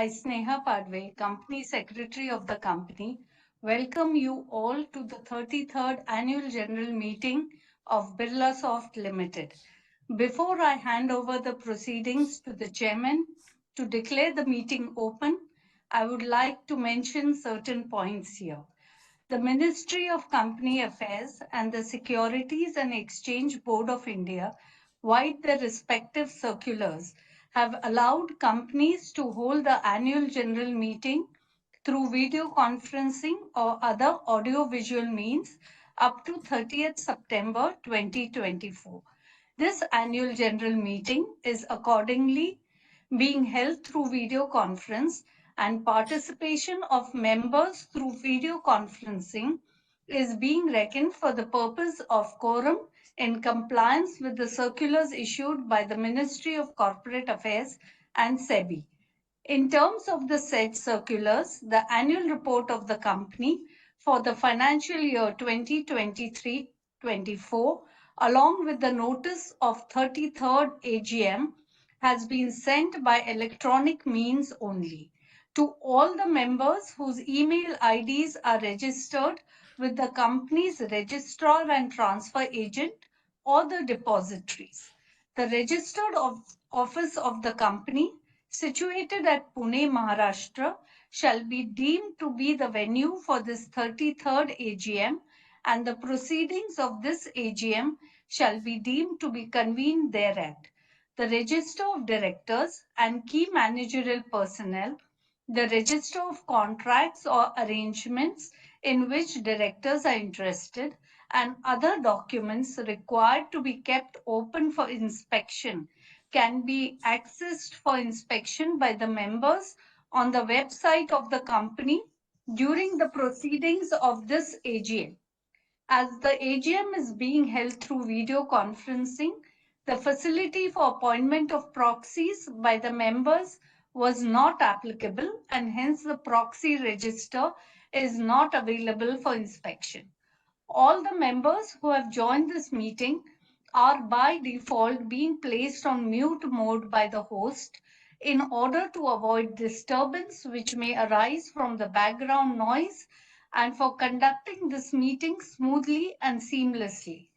I, Sneha Padve, Company Secretary of the company, welcome you all to the 33rd Annual General Meeting of Birla Soft Limited. Before I hand over the proceedings to the Chairman to declare the meeting open, I would like to mention certain points here. The Ministry of Company Affairs and the Securities and Exchange Board of India, via their respective circulars, have allowed companies to hold the annual general meeting through video conferencing or other audio-visual means up to 30th September 2024. This annual general meeting is accordingly being held through video conference, and participation of members through video conferencing is being reckoned for the purpose of quorum in compliance with the circulars issued by the Ministry of Corporate Affairs and SEBI. In terms of the said circulars, the annual report of the company for the financial year 2023-24, along with the notice of 33rd AGM, has been sent by electronic means only to all the members whose email IDs are registered with the company's registrar and transfer agent or the depositories. The registered office of the company, situated at Pune, Maharashtra, shall be deemed to be the venue for this 33rd AGM, and the proceedings of this AGM shall be deemed to be convened thereat. The register of directors and key managerial personnel, the register of contracts or arrangements in which directors are interested, and other documents required to be kept open for inspection can be accessed for inspection by the members on the website of the company during the proceedings of this AGM. As the AGM is being held through video conferencing, the facility for appointment of proxies by the members was not applicable, and hence the proxy register is not available for inspection. All the members who have joined this meeting are by default being placed on mute mode by the host in order to avoid disturbance which may arise from the background noise and for conducting this meeting smoothly and seamlessly.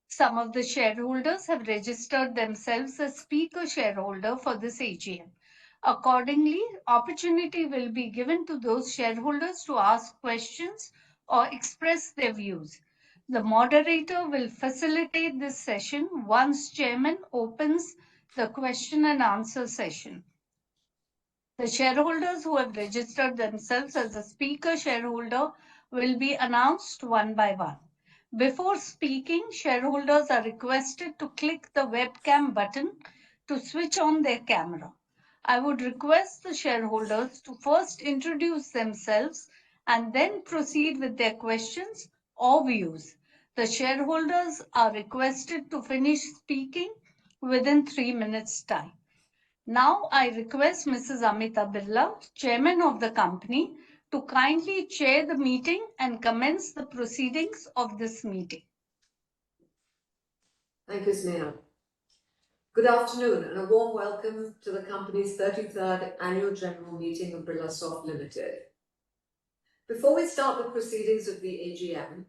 Some of the shareholders have registered themselves as speaker shareholder for this AGM. Accordingly, opportunity will be given to those shareholders to ask questions or express their views. The moderator will facilitate this session once chairman opens the question and answer session. The shareholders who have registered themselves as a speaker shareholder will be announced one by one. Before speaking, shareholders are requested to click the webcam button to switch on their camera. I would request the shareholders to first introduce themselves and then proceed with their questions or views. The shareholders are requested to finish speaking within 3 minutes' time. Now I request Mrs. Amita Birla, Chairman of the company, to kindly chair the meeting and commence the proceedings of this meeting. Thank you, Sneha. Good afternoon and a warm welcome to the company's 33rd Annual General Meeting of Birla Soft Limited. Before we start the proceedings of the AGM,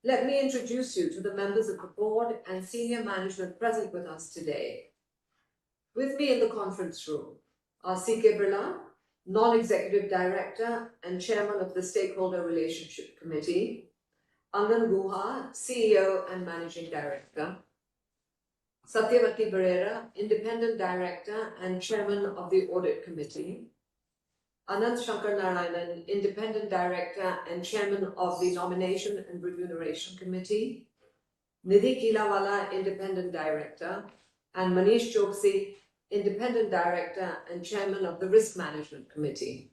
let me introduce you to the members of the board and senior management present with us today. With me in the conference room are C.K. Birla, Non-Executive Director and Chairman of the Stakeholder Relationship Committee, Anand Guha, CEO and Managing Director, Satyavati Barera, Independent Director and Chairman of the Audit Committee, Anand Shankar Narayanan, Independent Director and Chairman of the Nomination and Remuneration Committee, Nidhi Kilawala, Independent Director, and Manish Choksi, Independent Director and Chairman of the Risk Management Committee.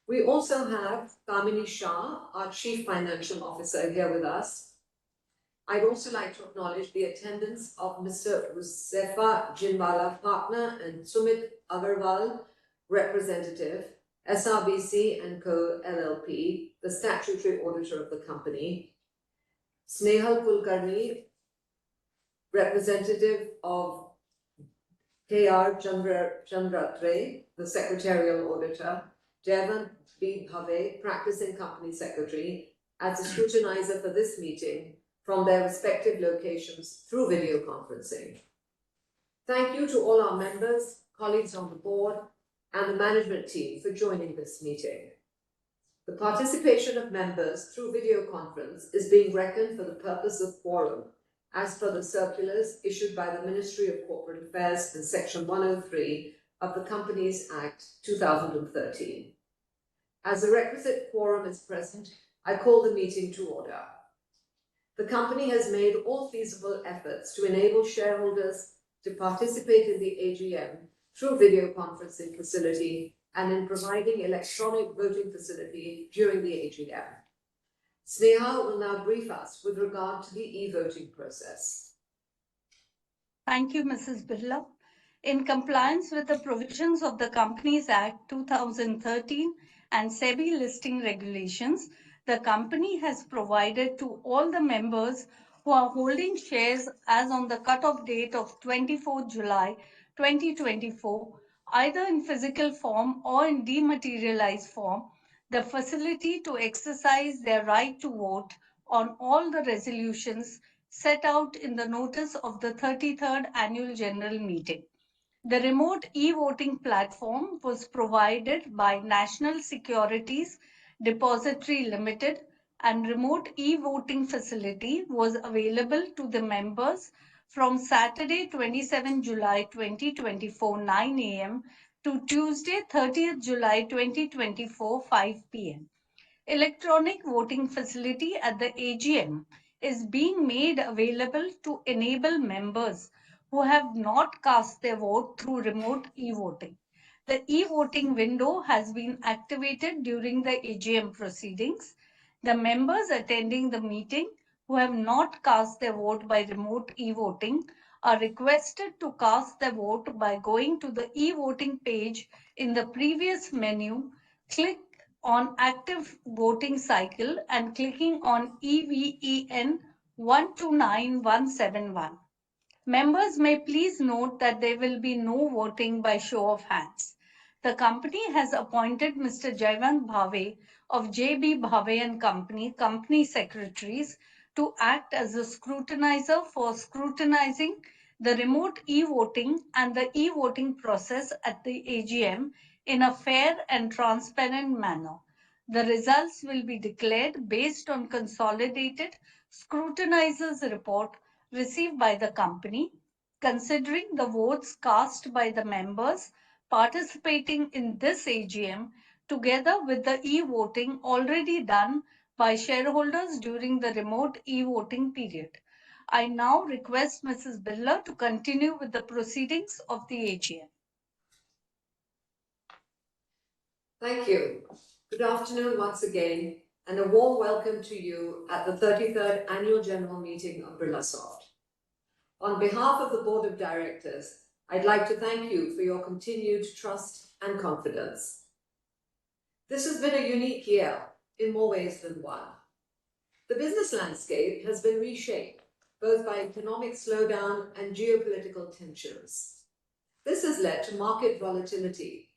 We also have Kamini Shah, our Chief Financial Officer, here with us. I'd also like to acknowledge the attendance of Mr. Rusefa Jinwala, Partner, and Sumit Agarwal, Representative, SRBC & Co. LLP, the statutory auditor of the company, Snehal Kulkarni, Representative of K.R. Chandratre, the Secretarial Auditor, Devan B. Bhave, Practicing Company Secretary, as a scrutinizer for this meeting from their respective locations through video conferencing. Thank you to all our members, colleagues on the board, and the management team for joining this meeting. The participation of members through video conference is being reckoned for the purpose of quorum, as per the circulars issued by the Ministry of Corporate Affairs in Section 103 of the Companies Act 2013. As the requisite quorum is present, I call the meeting to order. The company has made all feasible efforts to enable shareholders to participate in the AGM through video conferencing facility and in providing electronic voting facility during the AGM. Sneha will now brief us with regard to the e-voting process. Thank you, Mrs. Birla. In compliance with the provisions of the Companies Act 2013 and SEBI listing regulations, the company has provided to all the members who are holding shares as on the cutoff date of 24 July 2024, either in physical form or in dematerialized form, the facility to exercise their right to vote on all the resolutions set out in the notice of the 33rd Annual General Meeting. The remote e-voting platform was provided by National Securities Depository Limited, and remote e-voting facility was available to the members from Saturday 27 July 2024 9 a.m. to Tuesday 30th July 2024 5 p.m. Electronic voting facility at the AGM is being made available to enable members who have not cast their vote through remote e-voting. The e-voting window has been activated during the AGM proceedings. The members attending the meeting who have not cast their vote by remote e-voting are requested to cast their vote by going to the e-voting page in the previous menu, click on active voting cycle and clicking on EVEN 129171. Members may please note that there will be no voting by show of hands. The company has appointed Mr. Jayant Bhave of JB Bhave and Company, Company Secretaries, to act as a scrutinizer for scrutinizing the remote e-voting and the e-voting process at the AGM in a fair and transparent manner. The results will be declared based on consolidated scrutinizer's report received by the company, considering the votes cast by the members participating in this AGM, together with the e-voting already done by shareholders during the remote e-voting period. I now request Mrs. Birla to continue with the proceedings of the AGM. Thank you. Good afternoon once again, and a warm welcome to you at the 33rd Annual General Meeting of Birlasoft. On behalf of the Board of Directors, I'd like to thank you for your continued trust and confidence. This has been a unique year in more ways than one. The business landscape has been reshaped, both by economic slowdown and geopolitical tensions. This has led to market volatility,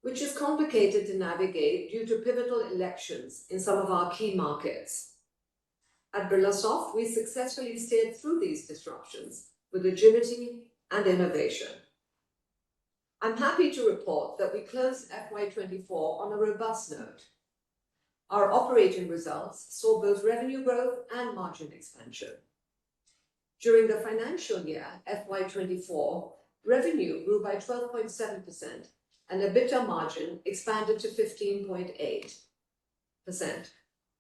which is complicated to navigate due to pivotal elections in some of our key markets. At Birlasoft, we successfully steered through these disruptions with agility and innovation. I'm happy to report that we closed FY24 on a robust note. Our operating results saw both revenue growth and margin expansion. During the financial year FY24, revenue grew by 12.7%, and EBITDA margin expanded to 15.8%.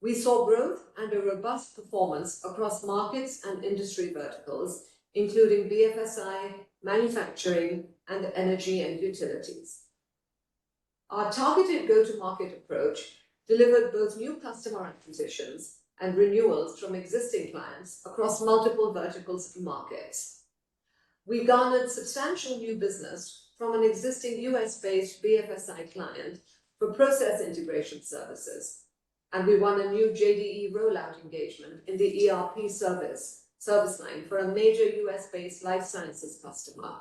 We saw growth and a robust performance across markets and industry verticals, including BFSI, manufacturing, and energy and utilities. Our targeted go-to-market approach delivered both new customer acquisitions and renewals from existing clients across multiple verticals and markets. We garnered substantial new business from an existing US-based BFSI client for process integration services, and we won a new JDE rollout engagement in the ERP service line for a major US-based life sciences customer.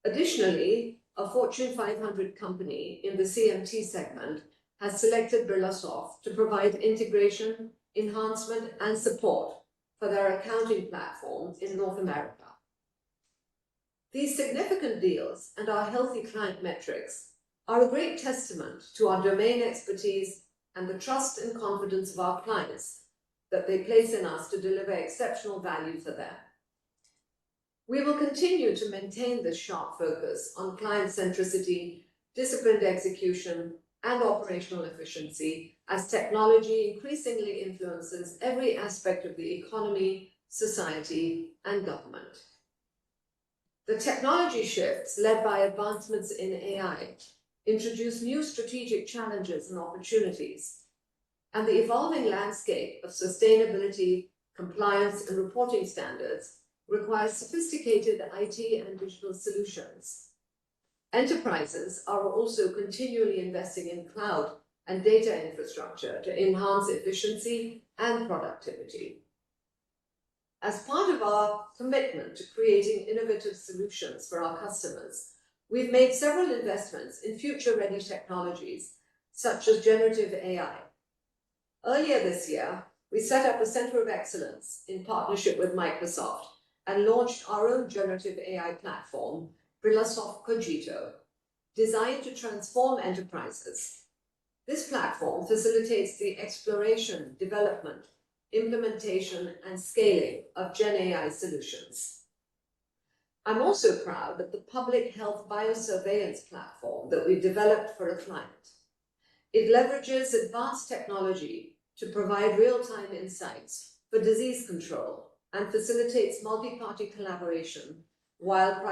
Additionally, a Fortune 500 company in the CMT segment has selected Birlasoft to provide integration, enhancement, and support for their accounting platform in North America. These significant deals and our healthy client metrics are a great testament to our domain expertise and the trust and confidence of our clients that they place in us to deliver exceptional value for them. We will continue to maintain this sharp focus on client centricity, disciplined execution, and operational efficiency as technology increasingly influences every aspect of the economy, society, and government. The technology shifts led by advancements in AI introduce new strategic challenges and opportunities, and the evolving landscape of sustainability, compliance, and reporting standards requires sophisticated IT and digital solutions. Enterprises are also continually investing in cloud and data infrastructure to enhance efficiency and productivity. As part of our commitment to creating innovative solutions for our customers, we've made several investments in future-ready technologies, such as generative AI. Earlier this year, we set up a Center of Excellence in partnership with Microsoft and launched our own generative AI platform, Birlasoft Cogito, designed to transform enterprises. This platform facilitates the exploration, development, implementation, and scaling of Gen AI solutions. I'm also proud of the public health biosurveillance platform that we developed for a client. It leverages advanced technology to provide real-time insights for disease control and facilitates multi-party collaboration while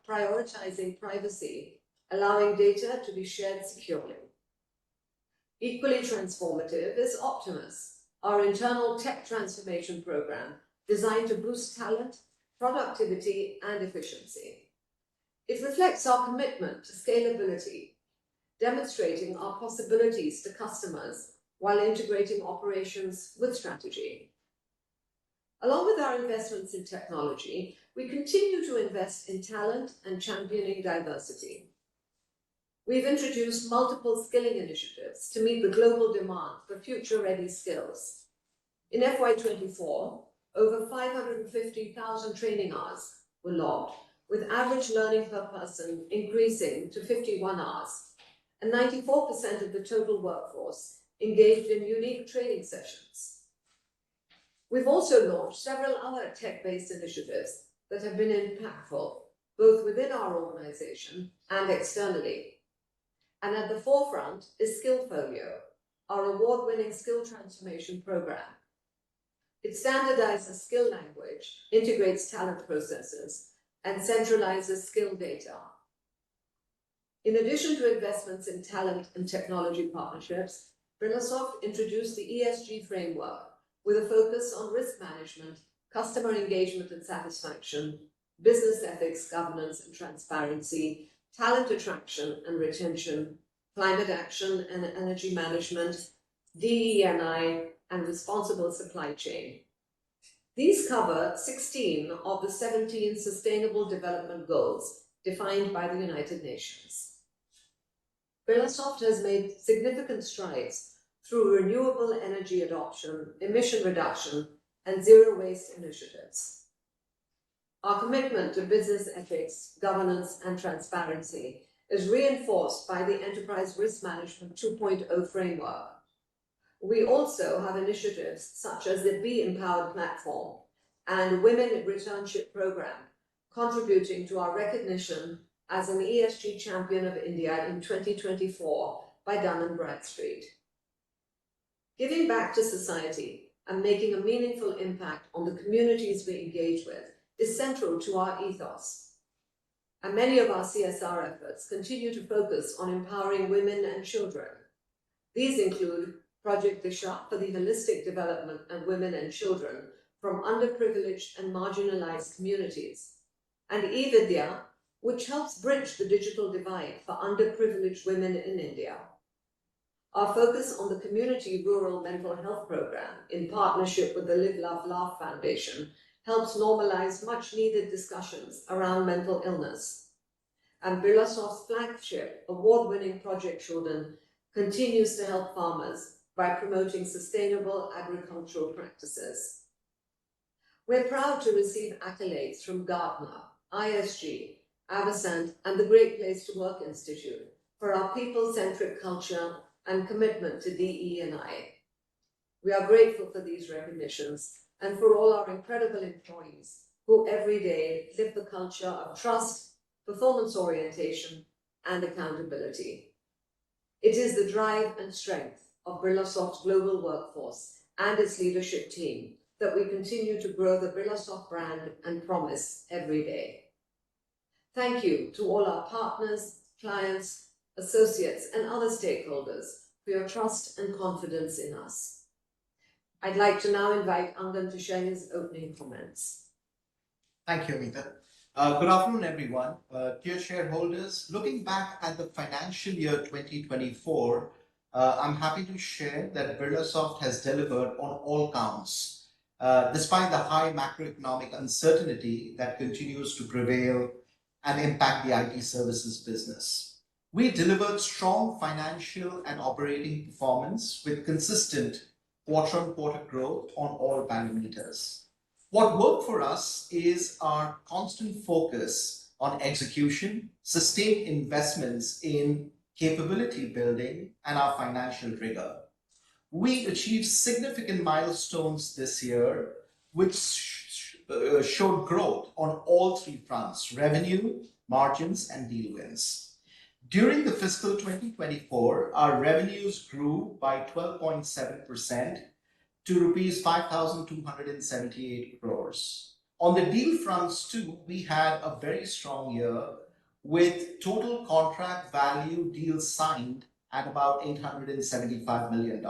prioritizing privacy, allowing data to be shared securely. Equally transformative is Optimus, our internal tech transformation program designed to boost talent, productivity, and efficiency. It reflects our commitment to scalability, demonstrating our possibilities to customers while integrating operations with strategy. Along with our investments in technology, we continue to invest in talent and championing diversity. We've introduced multiple skilling initiatives to meet the global demand for future-ready skills. In FY24, over 550,000 training hours were logged, with average learning per person increasing to 51 hours, and 94% of the total workforce engaged in unique training sessions. We've also launched several other tech-based initiatives that have been impactful, both within our organization and externally. And at the forefront is Skillfolio, our award-winning skill transformation program. It standardizes skill language, integrates talent processes, and centralizes skill data. In addition to investments in talent and technology partnerships, Birlasoft introduced the ESG framework with a focus on risk management, customer engagement and satisfaction, business ethics, governance and transparency, talent attraction and retention, climate action and energy management, DE&I, and responsible supply chain. These cover 16 of the 17 Sustainable Development Goals defined by the United Nations. Birlasoft has made significant strides through renewable energy adoption, emission reduction, and zero waste initiatives. Our commitment to business ethics, governance, and transparency is reinforced by the Enterprise Risk Management 2.0 framework. We also have initiatives such as the Be Empowered platform and Women Returnship program, contributing to our recognition as an ESG champion of India in 2024 by Dun & Bradstreet. Giving back to society and making a meaningful impact on the communities we engage with is central to our ethos. And many of our CSR efforts continue to focus on empowering women and children. These include Project Disha for the holistic development of women and children from underprivileged and marginalized communities, and eVidya, which helps bridge the digital divide for underprivileged women in India. Our focus on the Community Rural Mental Health Program, in partnership with the Live, Love, Laugh Foundation, helps normalize much-needed discussions around mental illness. and Birlasoft's flagship award-winning project Shodan continues to help farmers by promoting sustainable agricultural practices. We're proud to receive accolades from Gartner, ISG, Avasant, and the Great Place to Work Institute for our people-centric culture and commitment to DE&I. We are grateful for these recognitions and for all our incredible employees who every day live the culture of trust, performance orientation, and accountability. It is the drive and strength of Birlasoft's global workforce and its leadership team that we continue to grow the Birlasoft brand and promise every day. Thank you to all our partners, clients, associates, and other stakeholders for your trust and confidence in us. I'd like to now invite Angan to share his opening comments. Thank you, Amita. Good afternoon, everyone. Dear shareholders, looking back at the financial year 2024, I'm happy to share that Birlasoft has delivered on all counts, despite the high macroeconomic uncertainty that continues to prevail and impact the IT services business. We delivered strong financial and operating performance with consistent quarter-on-quarter growth on all parameters. What worked for us is our constant focus on execution, sustained investments in capability building, and our financial rigor. We achieved significant milestones this year, which showed growth on all three fronts: revenue, margins, and deal wins. During the fiscal 2024, our revenues grew by 12.7% to rupees 5,278 crores. On the deal fronts too, we had a very strong year with total contract value deals signed at about $875 million.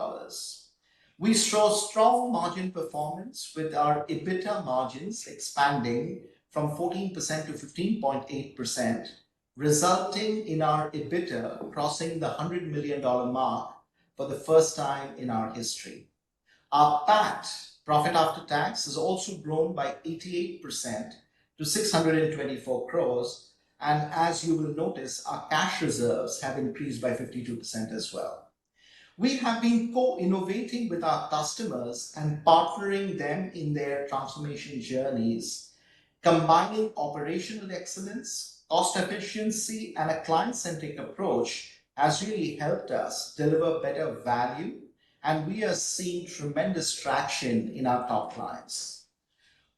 We saw strong margin performance with our EBITDA margins expanding from 14% to 15.8%, resulting in our EBITDA crossing the $100 million mark for the first time in our history. Our PAT, profit after tax, has also grown by 88% to 624 crores, and as you will notice, our cash reserves have increased by 52% as well. We have been co-innovating with our customers and partnering them in their transformation journeys, combining operational excellence, cost efficiency, and a client-centric approach has really helped us deliver better value, and we are seeing tremendous traction in our top clients.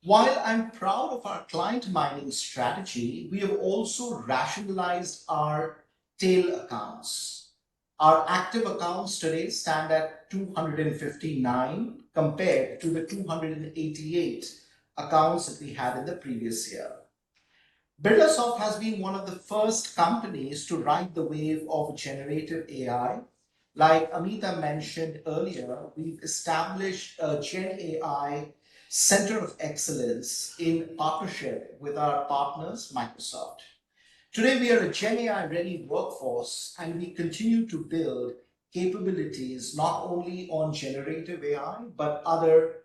While I'm proud of our client mining strategy, we have also rationalized our tail accounts. Our active accounts today stand at 259 compared to the 288 accounts that we had in the previous year. Birlasoft has been one of the first companies to ride the wave of generative AI. Like Amita mentioned earlier, we've established a Gen AI Center of Excellence in partnership with our partners, Microsoft. Today, we are a Gen AI ready workforce, and we continue to build capabilities not only on generative AI, but other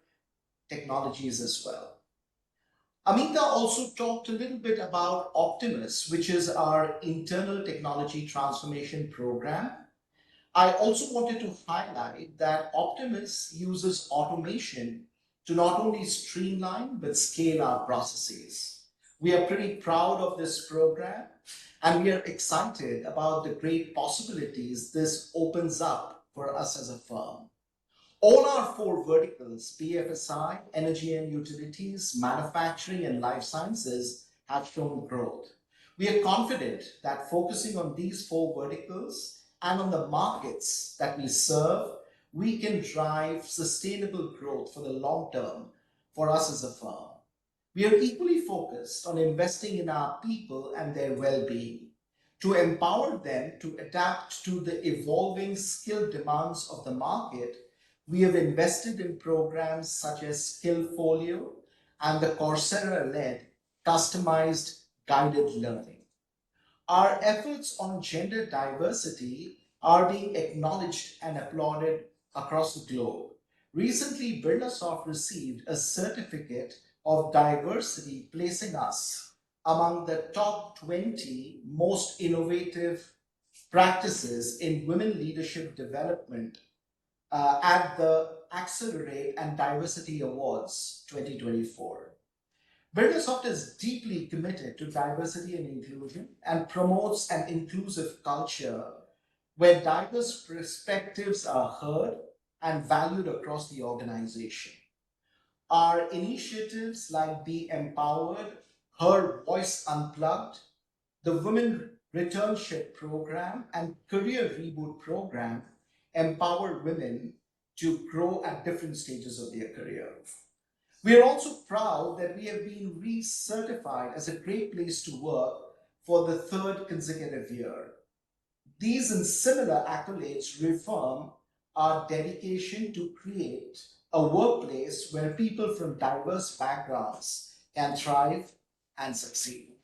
technologies as well. Amita also talked a little bit about Optimus, which is our internal technology transformation program. I also wanted to highlight that Optimus uses automation to not only streamline, but scale our processes. We are pretty proud of this program, and we are excited about the great possibilities this opens up for us as a firm. All our four verticals, BFSI, energy and utilities, manufacturing, and life sciences, have shown growth. We are confident that focusing on these four verticals and on the markets that we serve, we can drive sustainable growth for the long term for us as a firm. We are equally focused on investing in our people and their well-being to empower them to adapt to the evolving skill demands of the market. We have invested in programs such as Skillfolio and the Coursera-led customized guided learning. Our efforts on gender diversity are being acknowledged and applauded across the globe. Recently, Birlasoft received a certificate of diversity, placing us among the top 20 most innovative practices in women leadership development at the Accelerate and Diversity Awards 2024. Birlasoft is deeply committed to diversity and inclusion and promotes an inclusive culture where diverse perspectives are heard and valued across the organization. Our initiatives like Be Empowered, Her Voice Unplugged, the Women Returnship Program, and Career Reboot Program empower women to grow at different stages of their career. We are also proud that we have been recertified as a great place to work for the third consecutive year. These and similar accolades reaffirm our dedication to create a workplace where people from diverse backgrounds can thrive and succeed.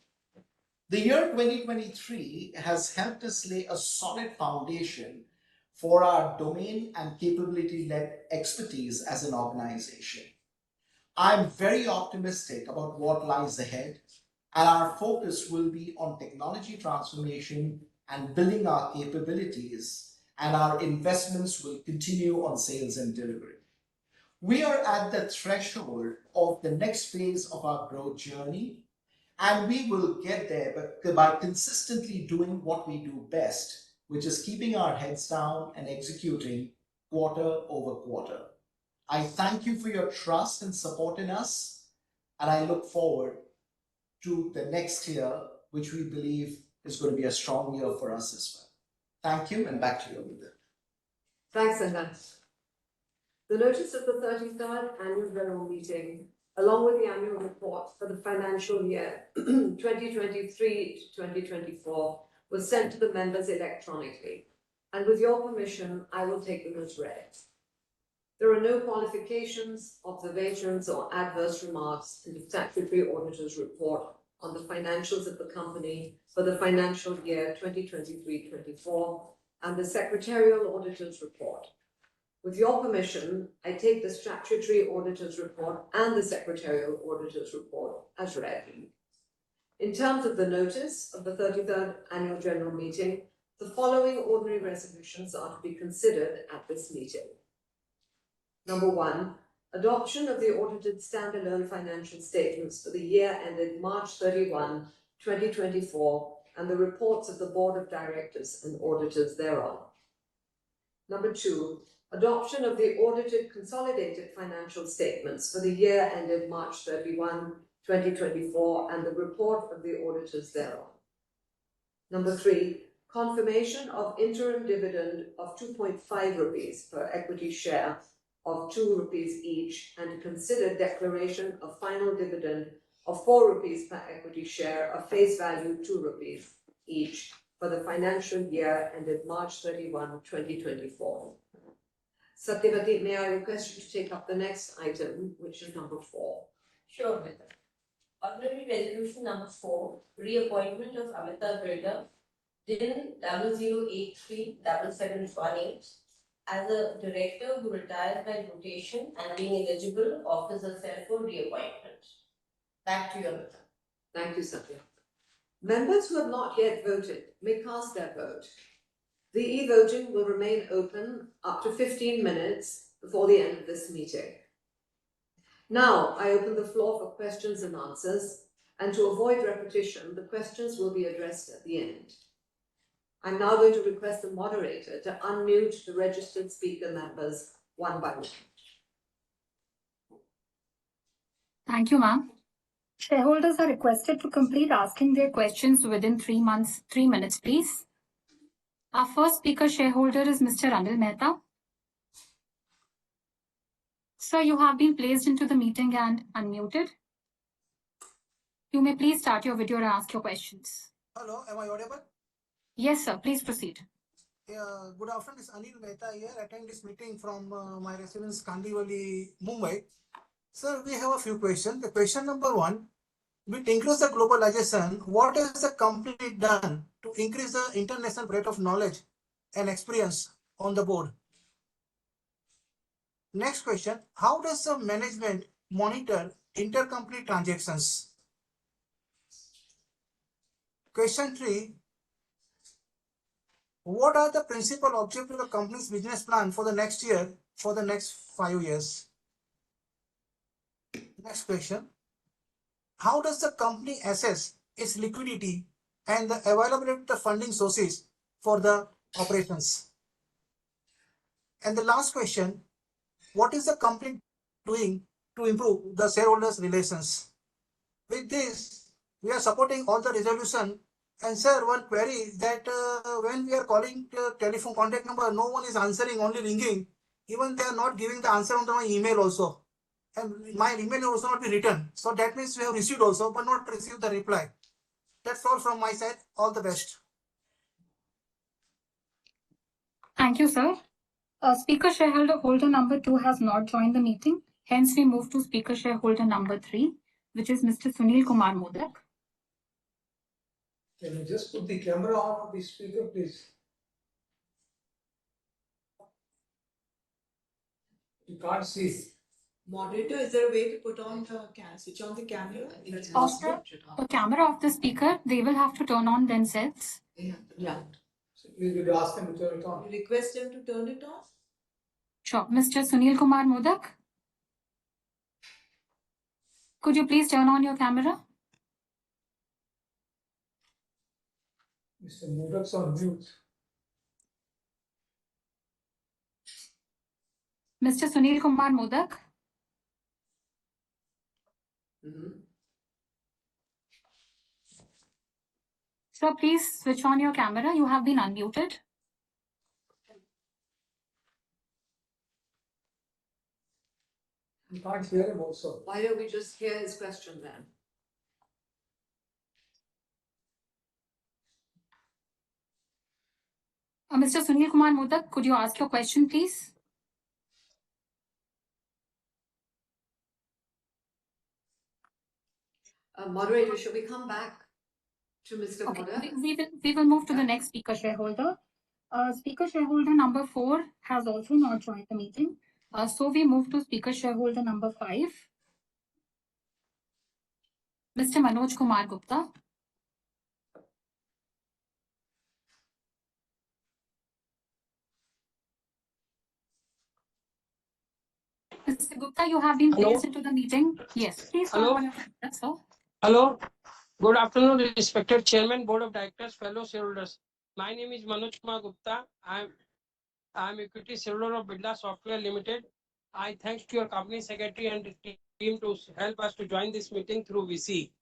The year 2023 has helped us lay a solid foundation for our domain and capability led expertise as an organization. I'm very optimistic about what lies ahead, and our focus will be on technology transformation and building our capabilities, and our investments will continue on sales and delivery. We are at the threshold of the next phase of our growth journey, and we will get there by consistently doing what we do best, which is keeping our heads down and executing quarter over quarter. I thank you for your trust and support in us, and I look forward to the next year, which we believe is going to be a strong year for us as well. Thank you, and back to you, Amita. Thanks, Anil. The notice of the 33rd Annual General Meeting, along with the annual report for the financial year 2023 to 2024, was sent to the members electronically, and with your permission, I will take them as read. There are no qualifications, observations, or adverse remarks in the statutory auditor's report on the financials of the company for the financial year 2023-24 and the secretarial auditor's report. With your permission, I take the statutory auditor's report and the secretarial auditor's report as read. In terms of the notice of the 33rd Annual General Meeting, the following ordinary resolutions are to be considered at this meeting. Number 1, adoption of the audited standalone financial statements for the year ended March 31, 2024, and the reports of the Board of Directors and auditors thereon. Number 2, adoption of the audited consolidated financial statements for the year ended March 31, 2024, and the report of the auditors thereon. Number 3, confirmation of interim dividend of 2.5 rupees per equity share of 2 rupees each, and to consider declaration of final dividend of 4 rupees per equity share of face value 2 rupees each for the financial year ended March 31, 2024. Satyavati, may I request you to take up the next item, which is number 4. Sure, Amita. Ordinary Resolution number 4, reappointment of Amita Birla, DIN 00837718, as a director who retires by rotation and being eligible offers herself for reappointment. Back to you, Amita. Thank you, Satya. Members who have not yet voted may cast their vote. The e-voting will remain open up to 15 minutes before the end of this meeting. Now, I open the floor for questions and answers, and to avoid repetition, the questions will be addressed at the end. I'm now going to request the moderator to unmute the registered speaker members one by one. Thank you, ma'am. Shareholders are requested to complete asking their questions within 3 minutes, please. Our first speaker shareholder is Mr. Anil Mehta. Sir, you have been placed into the meeting and unmuted. You may please start your video and ask your questions. Hello, am I audible? Yes, sir. Please proceed. Good afternoon, this is Anil Mehta here. I attend this meeting from my residence, Kandivali, Mumbai. Sir, we have a few questions. The question number 1, with increase the globalization, what has the company done to increase the international rate of knowledge and experience on the board? Next question, how does the management monitor intercompany transactions? Question 3. What are the principal objectives of the company's business plan for the next year, for the next 5 years? Next question. How does the company assess its liquidity and the availability of the funding sources for the operations? And the last question, what is the company doing to improve the shareholders' relations? With this, we are supporting all the resolution. And sir, one query that when we are calling the telephone contact number, no one is answering, only ringing. Even they are not giving the answer on my email also. And my email will also not be written. So that means we have received also, but not received the reply. That's all from my side. All the best. Thank you, sir. Speaker shareholder number 2 has not joined the meeting. Hence, we move to speaker shareholder number 3, which is Mr. Sunil Kumar Modak. Can you just put the camera on the speaker, please? You can't see. Moderator, is there a way to put on the switch on the camera? Sir, the camera of the speaker, they will have to turn on themselves. Yeah. So please would ask them to turn it on. Request them to turn it off. Sure. Mr. Sunil Kumar Modak, could you please turn on your camera? Mr. Modak's on mute. Mr. Sunil Kumar Modak, sir, please switch on your camera. You have been unmuted. You can't hear him also. Why don't we just hear his question then? Mr. Sunil Kumar Modak, could you ask your question, please? Moderator, should we come back to Mr. Okay, Modak? we will move to the next speaker shareholder. Speaker shareholder number 4 has also not joined the meeting. So we move to speaker shareholder number 5, Mr. Manoj Kumar Gupta. Mr. Gupta, you have been placed into the meeting. Yes, please. Hello. That's all. Hello. Good afternoon, respected Chairman, Board of Directors, fellow shareholders. My name is Manoj Kumar Gupta. I am equity shareholder of Birla Software Limited. I thanks to your company secretary and team to help us to join this meeting through VC.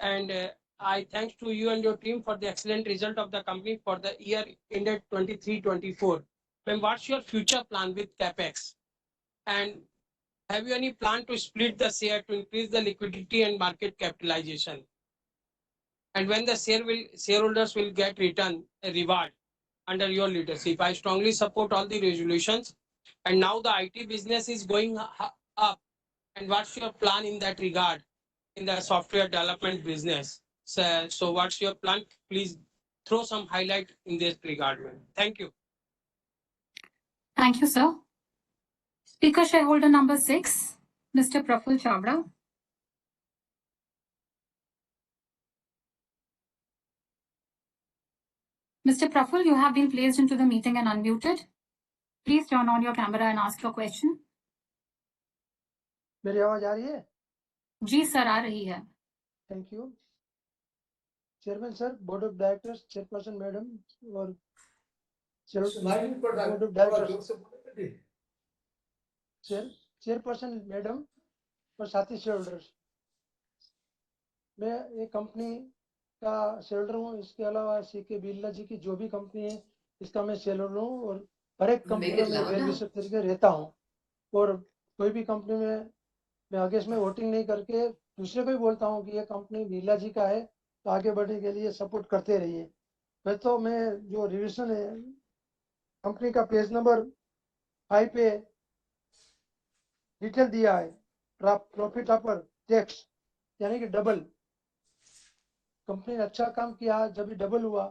And I thanks to you and your team for the excellent result of the company for the year ended 23-24. Then what's your future plan with CapEx? And have you any plan to split the share to increase the liquidity and market capitalization? And when the shareholders will get return a reward under your leadership? I strongly support all the resolutions. And now the IT business is going up. And what's your plan in that regard in the software development business? So what's your plan? Please throw some highlight in this regard, man. Thank you. Thank you, sir. Speaker shareholder number 6, Mr. Pul Chabra. Mr. Praful, you have been placed into the meeting and unmuted. Please turn on your camera and ask your question. मेरी आवाज आ रही है? जी sir, आ रही है. Thank you. Chairman sir, Board of Directors, Chairperson Madam, और Board of Directors, Chairperson Madam और साथी shareholders. मैं एक कंपनी का शेयरहोल्डर हूँ. इसके अलावा सीके बिरला जी की जो भी कंपनी है इसका मैं शेयरहोल्डर हूँ और हर एक कंपनी में मैं वेल विशर तरीके रहता हूँ. और कोई भी कंपनी में मैं अगेंस्ट में वोटिंग नहीं करके दूसरे को भी बोलता हूँ कि ये कंपनी बिरला जी का है तो आगे बढ़ने के लिए सपोर्ट करते रहिए. तो मैं जो रिविजन है कंपनी का पेज नंबर 5 पे डिटेल दिया है. प्रॉफिट आफ्टर टैक्स यानी कि डबल. कंपनी ने अच्छा काम किया जब भी डबल हुआ.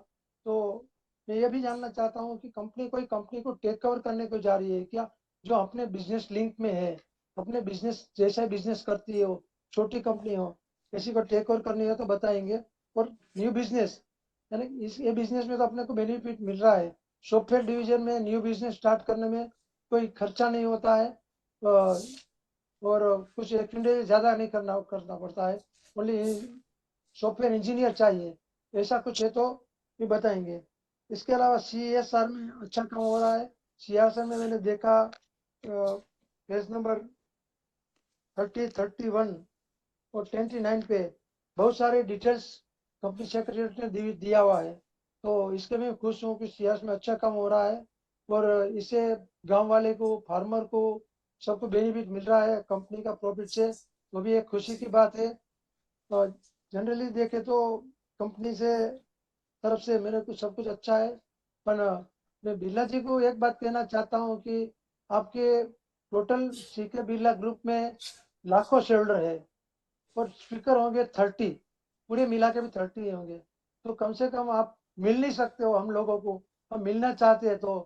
तो मैं ये भी जानना चाहता हूँ कि कोई कंपनी को टेक ओवर करने को जा रही है क्या, जो अपने बिजनेस लिंक में है, अपने बिजनेस जैसा बिजनेस करती है, वो छोटी कंपनी हो, किसी को टेक ओवर करनी है तो बताएंगे. और न्यू बिजनेस, यानी इस ये बिजनेस में तो अपने को बेनिफिट मिल रहा है। सॉफ्टवेयर डिवीजन में न्यू बिजनेस स्टार्ट करने में कोई खर्चा नहीं होता है और कुछ एक्सपेंडिचर ज़्यादा नहीं करना पड़ता है। ओनली सॉफ्टवेयर इंजीनियर चाहिए, ऐसा कुछ है तो भी बताएंगे। इसके अलावा CSR में अच्छा काम हो रहा है। CSR में मैंने देखा पेज नंबर 30, 31 और 29 पे बहुत सारे डिटेल्स कंपनी सेक्रेटरी ने दिया हुआ है, तो इसके में खुश हूँ कि CSR में अच्छा काम हो रहा है और इससे गांव वाले को, फार्मर को, सबको बेनिफिट मिल रहा है कंपनी का प्रॉफिट से, वो भी एक खुशी की बात है। जनरली देखे तो कंपनी से तरफ से मेरे को सब कुछ अच्छा है, पर मैं बिरला जी को एक बात कहना चाहता हूँ कि आपके टोटल सीके बिरला ग्रुप में लाखों शेयर होल्डर है और स्पीकर होंगे 30, पूरे मिला के भी 30 होंगे, तो कम से कम आप मिल नहीं सकते हो हम लोगों को, हम मिलना चाहते हैं तो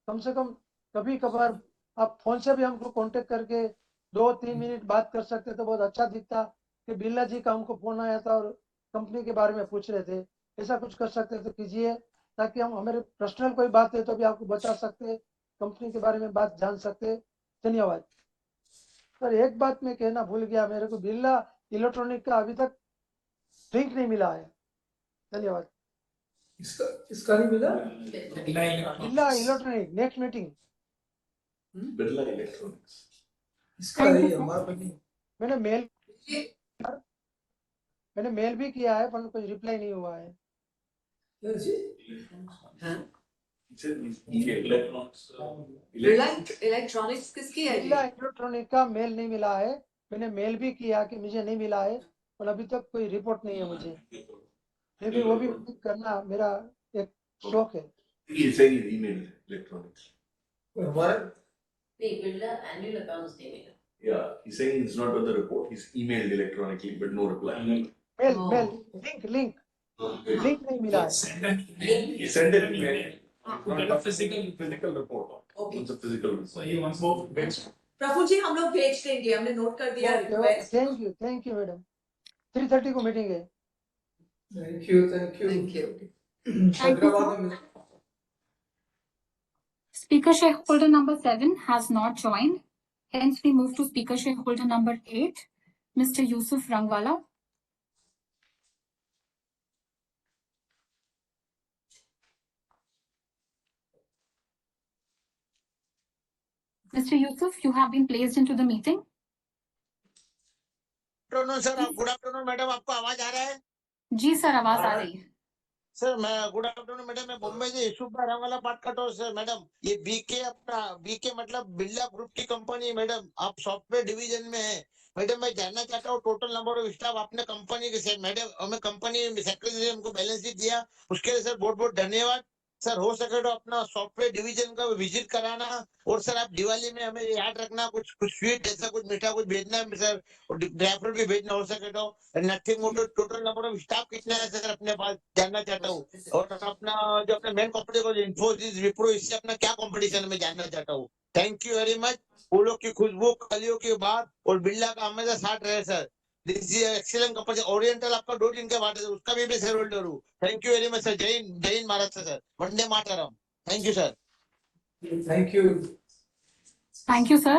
कम से कम कभी कभार आप फोन से भी हमको कांटेक्ट करके 2-3 मिनट बात कर सकते तो बहुत अच्छा दिखता कि बिरला जी का हमको फोन आया था और कंपनी के बारे में पूछ रहे थे। ऐसा कुछ कर सकते तो कीजिए, ताकि हम हमारे पर्सनल कोई बात है तो भी आपको बता सकते, कंपनी के बारे में बात जान सकते। धन्यवाद सर। एक बात मैं कहना भूल गया, मेरे को बिरला इलेक्ट्रॉनिक का अभी तक लिंक नहीं मिला है। धन्यवाद। इसका नहीं मिला? Birla electronic next meeting Birla electronics इसका है हमारा मैंने मेल भी किया है पर कोई रिप्लाई नहीं हुआ है। बिरला इलेक्ट्रॉनिक्स किसकी है? बिरला इलेक्ट्रॉनिक का मेल नहीं मिला है, मैंने मेल भी किया कि मुझे नहीं मिला है और अभी तक कोई रिपोर्ट नहीं है मुझे। फिर भी वो भी करना मेरा एक शौक है। email electronics. What? Birla annual accounts they made. Yeah, he's saying it's not got the report. He's emailed electronically, but no reply. Mail link नहीं मिला है। He sent an email. Not a physical report. Okay. It's a physical report. So he wants both bids. Praful जी हम लोग भेज देंगे, हमने note कर दिया रिक्वेस्ट। Thank you madam. 3:30 को मीटिंग है। Thank you, thank you. Thank you. Hyderabad में Speaker shareholder number 7 has not joined. Hence, we move to speaker shareholder number 8, Mr. Yusuf Rangwala. Mr. Yusuf, you have been placed into the meeting. Good afternoon sir, good afternoon madam, आपको आवाज आ रहा है? जी sir, आवाज आ रही है। Sir मैं good afternoon madam, मैं मुंबई से यूसुफ भाई वाला बात करता हूँ सर। मैडम ये बीके मतलब बिरला ग्रुप की कंपनी, मैडम आप सॉफ्टवेयर डिवीजन में है। मैडम मैं जानना चाहता हूँ टोटल नंबर ऑफ स्टाफ आपने कंपनी के सर। मैडम हमें कंपनी सेक्रेटरी ने हमको बैलेंस शीट दिया, उसके लिए सर बहुत बहुत धन्यवाद सर। हो सके तो अपना सॉफ्टवेयर डिवीजन का विजिट कराना, और सर आप दिवाली में हमें याद रखना कुछ स्वीट जैसा कुछ मीठा कुछ भेजना है सर, और ड्राई फ्रूट भी भेजना हो सके तो। Nothing more, total number of staff कितना है सर अपने पास जानना चाहता हूँ। और अपना जो अपने मेन कंपनी को इन्फोसिस विप्रो, इससे अपना क्या कंपटीशन में जानना चाहता हूँ। Thank you very much. फूलों की खुशबू, कलियों की बात और बिरला का हमेशा साथ रहे sir. This is excellent company. Oriental आपका 2 दिन के बाद है, उसका भी शेयर होल्डर हूँ। Thank you very much sir. जय हिंद महाराष्ट्र सर, वंदे मातरम। Thank you sir. Thank you. Thank you, sir.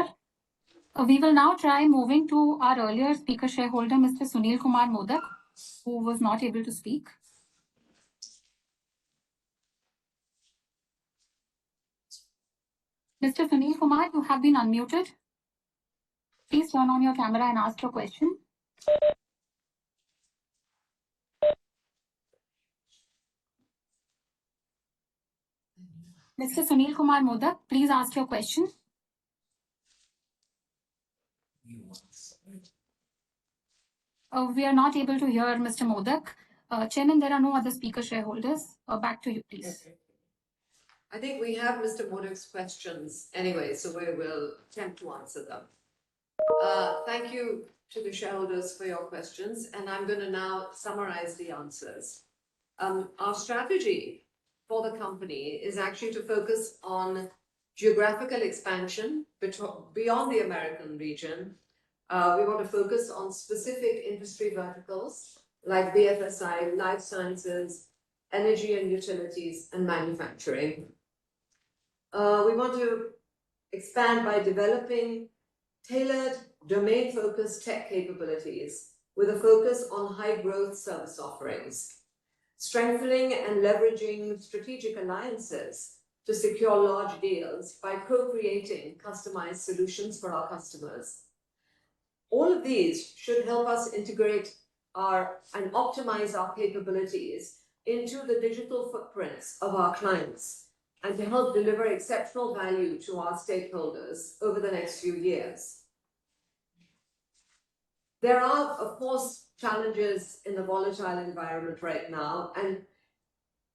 We will now try moving to our earlier speaker shareholder, Mr. Sunil Kumar Modak, who was not able to speak. Mr. Sunil Kumar, you have been unmuted. Please turn on your camera and ask your question. Mr. Sunil Kumar Modak, please ask your question. We are not able to hear Mr. Modak. Chairman, there are no other speaker shareholders. Back to you, please. Okay. I think we have Mr. Modak's questions anyway, so we will attempt to answer them. Thank you to the shareholders for your questions, and I'm going to now summarize the answers. Our strategy for the company is actually to focus on geographical expansion beyond the American region. We want to focus on specific industry verticals like BFSI, life sciences, energy and utilities, and manufacturing. We want to expand by developing tailored, domain-focused tech capabilities with a focus on high-growth service offerings, strengthening and leveraging strategic alliances to secure large deals by co-creating customized solutions for our customers. All of these should help us integrate and optimize our capabilities into the digital footprints of our clients and to help deliver exceptional value to our stakeholders over the next few years. There are, of course, challenges in the volatile environment right now, and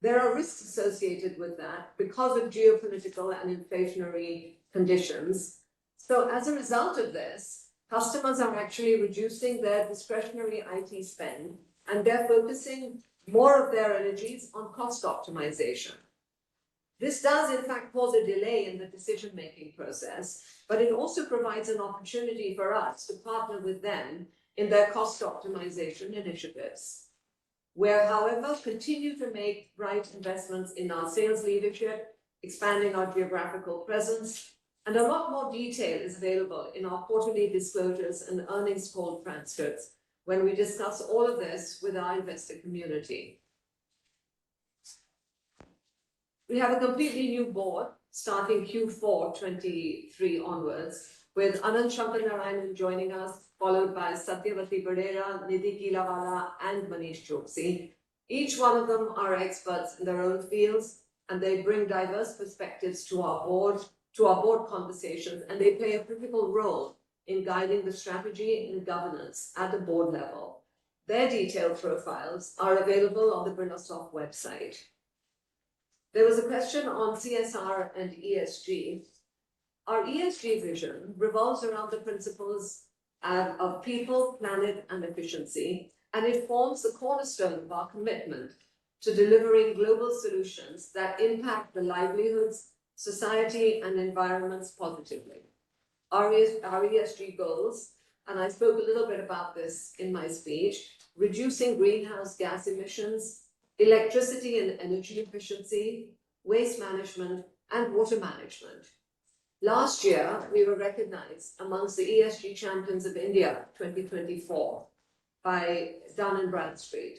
there are risks associated with that because of geopolitical and inflationary conditions. So as a result of this, customers are actually reducing their discretionary IT spend, and they're focusing more of their energies on cost optimization. This does, in fact, cause a delay in the decision-making process, but it also provides an opportunity for us to partner with them in their cost optimization initiatives. We're, however, continue to make right investments in our sales leadership, expanding our geographical presence, and a lot more detail is available in our quarterly disclosures and earnings call transcripts when we discuss all of this with our investor community. We have a completely new board starting Q4 23 onwards, with Anand Shankaranarayanan joining us, followed by Satyavati Badera, Nidhi Kilawala, and Manish Choksi. Each one of them are experts in their own fields, and they bring diverse perspectives to our board conversations, and they play a critical role in guiding the strategy and governance at the board level. Their detailed profiles are available on the Birla Soft website. There was a question on CSR and ESG. Our ESG vision revolves around the principles of people, planet, and efficiency, and it forms the cornerstone of our commitment to delivering global solutions that impact the livelihoods, society, and environments positively. Our ESG goals, and I spoke a little bit about this in my speech, reducing greenhouse gas emissions, electricity and energy efficiency, waste management, and water management. Last year, we were recognized amongst the ESG Champions of India 2024 by Dun & Bradstreet.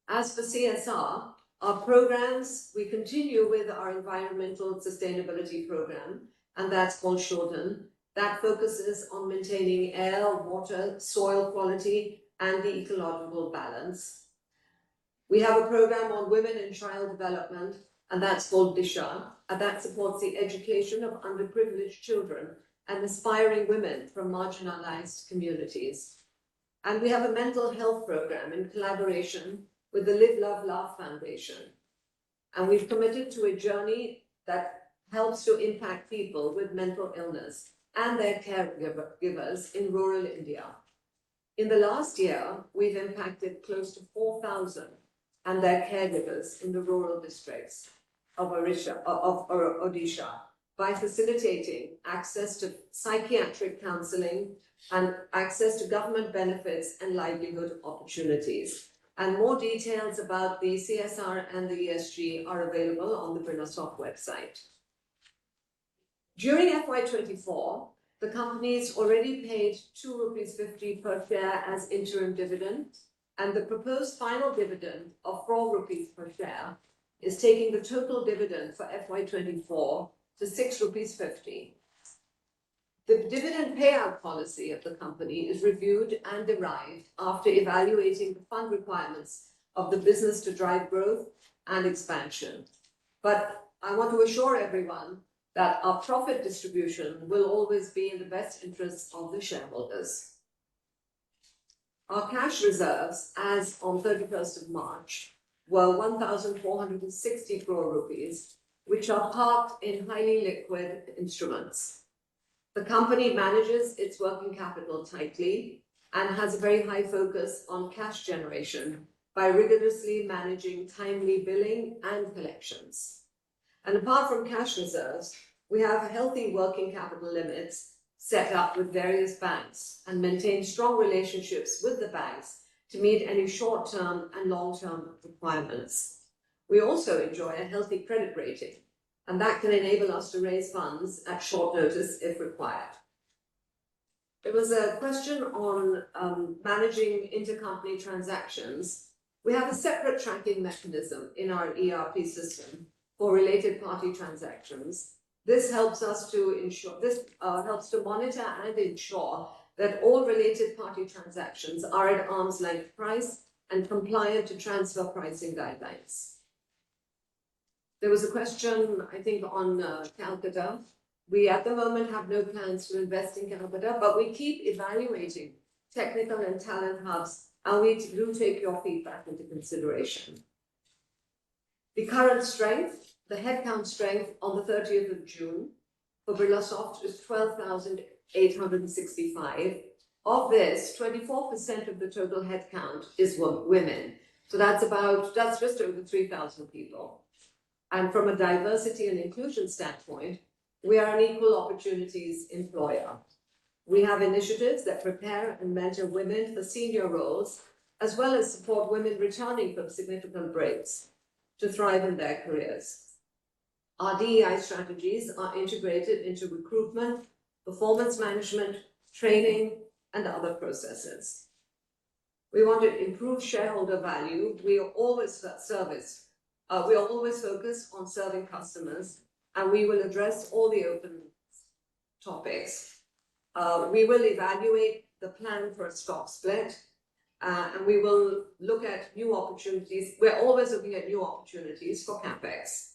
As for CSR, our programs, we continue with our environmental sustainability program, and that's called Shodhan. That focuses on maintaining air, water, soil quality, and the ecological balance. We have a program on women and child development, and that's called Disha, and that supports the education of underprivileged children and aspiring women from marginalized communities. And we have a mental health program in collaboration with the Live, Love, Laugh Foundation. And we've committed to a journey that helps to impact people with mental illness and their caregivers in rural India. In the last year, we've impacted close to 4,000 and their caregivers in the rural districts of Odisha by facilitating access to psychiatric counseling and access to government benefits and livelihood opportunities. And more details about the CSR and the ESG are available on the Birla Soft website. During FY24, the company's already paid ₹2.50 per share as interim dividend, and the proposed final dividend of ₹4 per share is taking the total dividend for FY24 to ₹6.50. The dividend payout policy of the company is reviewed and derived after evaluating the fund requirements of the business to drive growth and expansion. But I want to assure everyone that our profit distribution will always be in the best interests of the shareholders. Our cash reserves as on 31st of March were 1,460 crore rupees, which are parked in highly liquid instruments. The company manages its working capital tightly and has a very high focus on cash generation by rigorously managing timely billing and collections. And apart from cash reserves, we have healthy working capital limits set up with various banks and maintain strong relationships with the banks to meet any short-term and long-term requirements. We also enjoy a healthy credit rating, and that can enable us to raise funds at short notice if required. There was a question on managing intercompany transactions. We have a separate tracking mechanism in our ERP system for related party transactions. This helps us to ensure, helps to monitor and ensure that all related party transactions are at arm's length price and compliant to transfer pricing guidelines. There was a question, I think, on Calcutta. We at the moment have no plans to invest in Calcutta, but we keep evaluating technical and talent hubs, and we do take your feedback into consideration. The current strength, the headcount strength on the 30th of June for Birlasoft is 12,865. Of this, 24% of the total headcount is women. So that's just over 3,000 people. And from a diversity and inclusion standpoint, we are an equal opportunities employer. We have initiatives that prepare and mentor women for senior roles, as well as support women returning from significant breaks to thrive in their careers. Our DEI strategies are integrated into recruitment, performance management, training, and other processes. We want to improve shareholder value. We are always focused on serving customers, and we will address all the open topics. We will evaluate the plan for a stock split, and we will look at new opportunities. We're always looking at new opportunities for CapEx.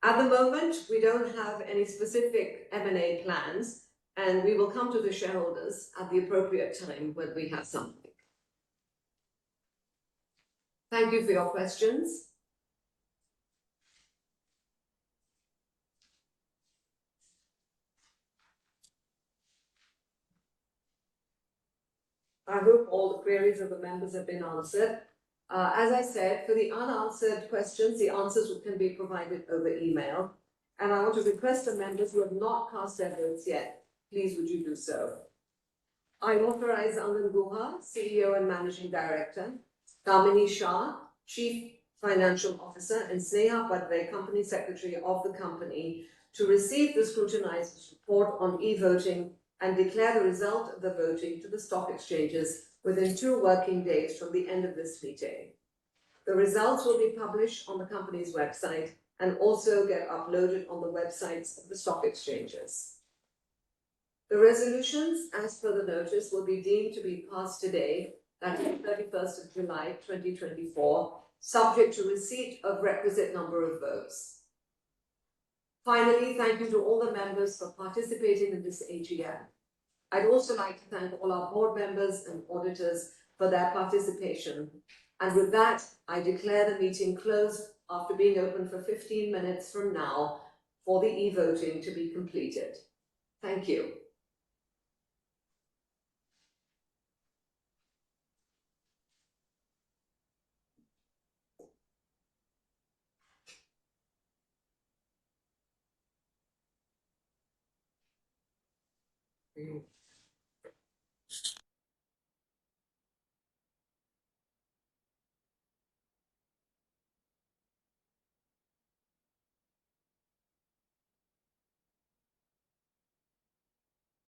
At the moment, we don't have any specific M&A plans, and we will come to the shareholders at the appropriate time when we have something. Thank you for your questions. I hope all the queries of the members have been answered. As I said, for the unanswered questions, the answers can be provided over email. And I want to request the members who have not cast their votes yet, please would you do so. I authorize Anil Guha, CEO and Managing Director, Kamini Shah, Chief Financial Officer, and Sneha Padve, Company Secretary of the company, to receive the scrutinizer's report on e-voting and declare the result of the voting to the stock exchanges within 2 working days from the end of this meeting. The results will be published on the company's website and also get uploaded on the websites of the stock exchanges. The resolutions, as per the notice, will be deemed to be passed today, that is 31st of July 2024, subject to receipt of requisite number of votes. Finally, thank you to all the members for participating in this AGM. I'd also like to thank all our board members and auditors for their participation. And with that, I declare the meeting closed after being open for 15 minutes from now for the e-voting to be completed. Thank you. Thank you.